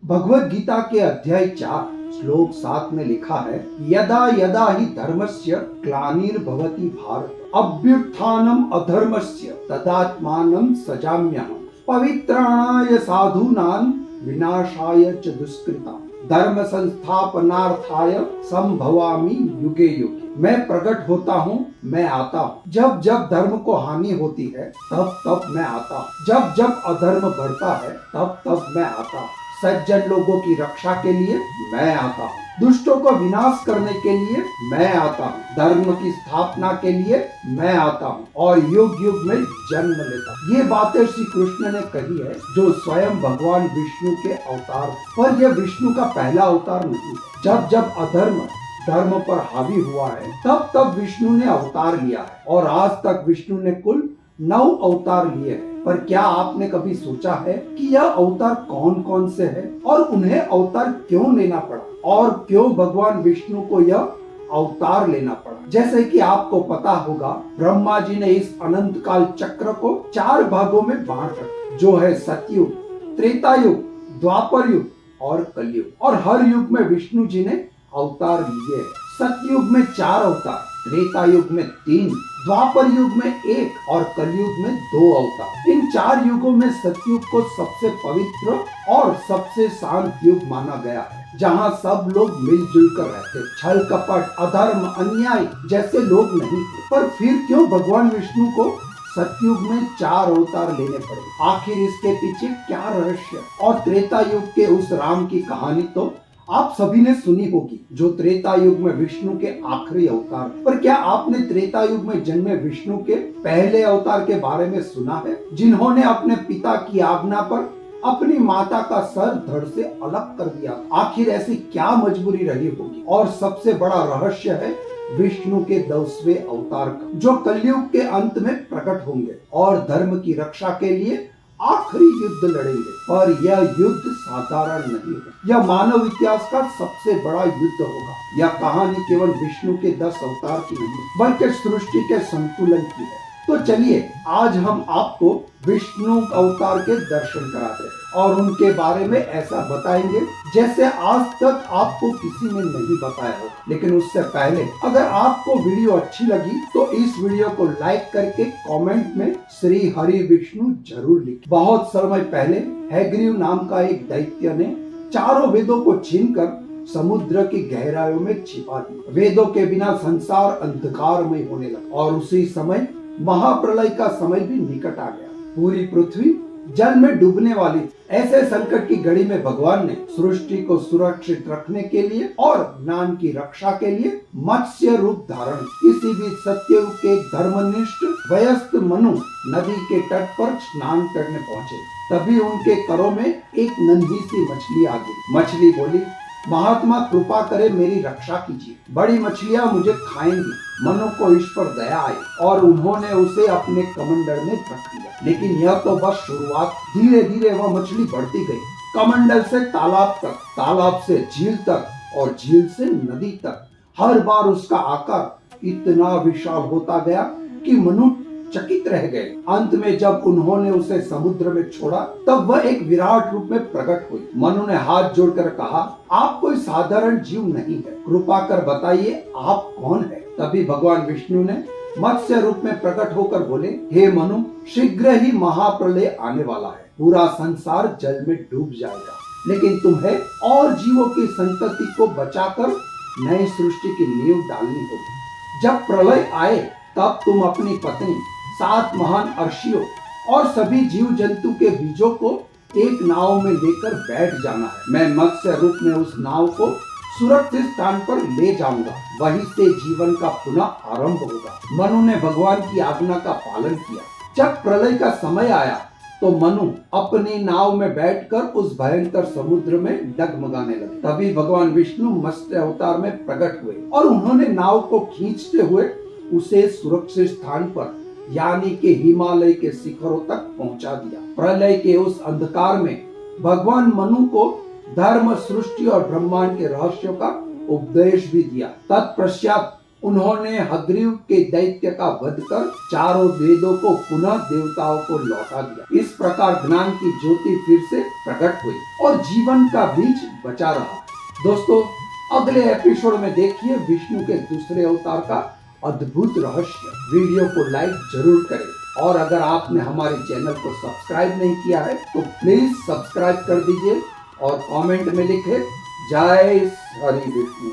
भगवत गीता के अध्याय 4 श्लोक 7 में लिखा है, यदा यदा ही धर्मस्य ग्लानिर्भवति भारत अभ्युत्थानम अधर्मस्य तदात्मानं सजाम्यहम् पवित्राणाय साधूनां विनाशाय च दुष्कृताम् धर्म संस्थापनार्थाय संभवामि युगे युगे। मैं प्रकट होता हूँ, मैं आता हूँ। जब जब धर्म को हानि होती है तब तब मैं आता हूँ। जब जब अधर्म बढ़ता है तब तब मैं आता हूँ। सज्जन लोगों की रक्षा के लिए मैं आता हूँ। दुष्टों को विनाश करने के लिए मैं आता हूँ। धर्म की स्थापना के लिए मैं आता हूँ और युग युग में जन्म लेता हूँ। ये बातें श्री कृष्ण ने कही है, जो स्वयं भगवान विष्णु के अवतार, पर यह विष्णु का पहला अवतार नहीं है। जब जब अधर्म धर्म पर हावी हुआ है तब तब विष्णु ने अवतार लिया है और आज तक विष्णु ने कुल 9 अवतार लिए हैं। पर क्या आपने कभी सोचा है कि यह अवतार कौन कौन से हैं और उन्हें अवतार क्यों लेना पड़ा और क्यों भगवान विष्णु को यह अवतार लेना पड़ा? जैसे कि आपको पता होगा, ब्रह्मा जी ने इस अनंत काल चक्र को 4 भागों में बांट रखा, जो है सतयुग, त्रेता युग, द्वापर युग और कलयुग। और हर युग में विष्णु जी ने अवतार लिए। सतयुग में 4 अवतार, त्रेता युग में 3, द्वापर युग में 1 और कलयुग में 2 अवतार। इन 4 युगों में सतयुग को सबसे पवित्र और सबसे शांत युग माना गया है, जहाँ सब लोग मिलजुल कर रहते। छल कपट, अधर्म, अन्याय जैसे लोग नहीं थे। पर फिर क्यों भगवान विष्णु को सतयुग में 4 अवतार लेने पड़े? आखिर इसके पीछे क्या रहस्य? और त्रेता युग के उस राम की कहानी तो आप सभी ने सुनी होगी, जो त्रेता युग में विष्णु के आखिरी अवतार। पर क्या आपने त्रेता युग में जन्मे विष्णु के पहले अवतार के बारे में सुना है, जिन्होंने अपने पिता की आज्ञा पर अपनी माता का सर धड़ से अलग कर दिया? आखिर ऐसी क्या मजबूरी रही होगी? और सबसे बड़ा रहस्य है विष्णु के 10वें अवतार का, जो कलयुग के अंत में प्रकट होंगे और धर्म की रक्षा के लिए आखिरी युद्ध लड़ेंगे। पर यह युद्ध साधारण नहीं है, यह मानव इतिहास का सबसे बड़ा युद्ध होगा। यह कहानी केवल विष्णु के 10 अवतार की नहीं, बल्कि सृष्टि के संतुलन की है। तो चलिए आज हम आपको विष्णु अवतार के दर्शन कराते हैं और उनके बारे में ऐसा बताएंगे जैसे आज तक आपको किसी ने नहीं बताया हो। लेकिन उससे पहले अगर आपको वीडियो अच्छी लगी तो इस वीडियो को लाइक करके कमेंट में श्री हरि विष्णु जरूर लिखें। बहुत समय पहले हैग्रीव नाम का एक दैत्य ने चारों वेदों को छीनकर समुद्र की गहराइयों में छिपा दिया। वेदों के बिना संसार अंधकारमय होने लगा और उसी समय महाप्रलय का समय भी निकट आ गया। पूरी पृथ्वी जल में डूबने वाली। ऐसे संकट की घड़ी में भगवान ने सृष्टि को सुरक्षित रखने के लिए और ज्ञान की रक्षा के लिए मत्स्य रूप धारण। इसी बीच सत्ययुग के धर्मनिष्ठ वयस्क मनु नदी के तट पर स्नान करने पहुँचे। तभी उनके करों में एक नन्ही सी मछली आ गई। मछली बोली, महात्मा कृपा करे मेरी रक्षा कीजिए, बड़ी मछलियां मुझे खाएंगी। मनु को इस पर दया आई और उन्होंने उसे अपने कमंडल में रख लिया। लेकिन यह तो बस शुरुआत। धीरे धीरे वह मछली बढ़ती गई, कमंडल से तालाब तक, तालाब से झील तक और झील से नदी तक। हर बार उसका आकार इतना विशाल होता गया कि मनु चकित रह गए। अंत में जब उन्होंने उसे समुद्र में छोड़ा तब वह एक विराट रूप में प्रकट हुई। मनु ने हाथ जोड़कर कहा, आप कोई साधारण जीव नहीं है, कृपा कर बताइए आप कौन है? तभी भगवान विष्णु ने मत्स्य रूप में प्रकट होकर बोले, हे मनु, शीघ्र ही महाप्रलय आने वाला है, पूरा संसार जल में डूब जाएगा, लेकिन तुम्हें और जीवों की संतति को बचाकर नई सृष्टि की नींव डालनी होगी। जब प्रलय आए तब तुम अपनी पत्नी, 7 महान अर्षियों और सभी जीव जंतु के बीजों को एक नाव में लेकर बैठ जाना है। मैं मत्स्य रूप में उस नाव को सुरक्षित स्थान पर ले जाऊंगा, वहीं से जीवन का पुनः आरंभ होगा। मनु ने भगवान की आज्ञा का पालन किया। जब प्रलय का समय आया तो मनु अपनी नाव में बैठकर उस भयंकर समुद्र में डगमगाने लगे। तभी भगवान विष्णु मत्स्य अवतार में प्रकट हुए और उन्होंने नाव को खींचते हुए उसे सुरक्षित स्थान पर यानी कि हिमालय के शिखरों तक पहुंचा दिया। प्रलय के उस अंधकार में भगवान मनु को धर्म, सृष्टि और ब्रह्मांड के रहस्यों का उपदेश भी दिया। तत्पश्चात उन्होंने हयग्रीव के दैत्य का वध कर चारों वेदों को पुनः देवताओं को लौटा दिया। इस प्रकार ज्ञान की ज्योति फिर से प्रकट हुई और जीवन का बीज बचा रहा। दोस्तों, अगले एपिसोड में देखिए विष्णु के दूसरे अवतार का अद्भुत रहस्य। वीडियो को लाइक जरूर करें और अगर आपने हमारे चैनल को सब्सक्राइब नहीं किया है तो प्लीज सब्सक्राइब कर दीजिए और कमेंट में लिखें जय हरि विष्णु।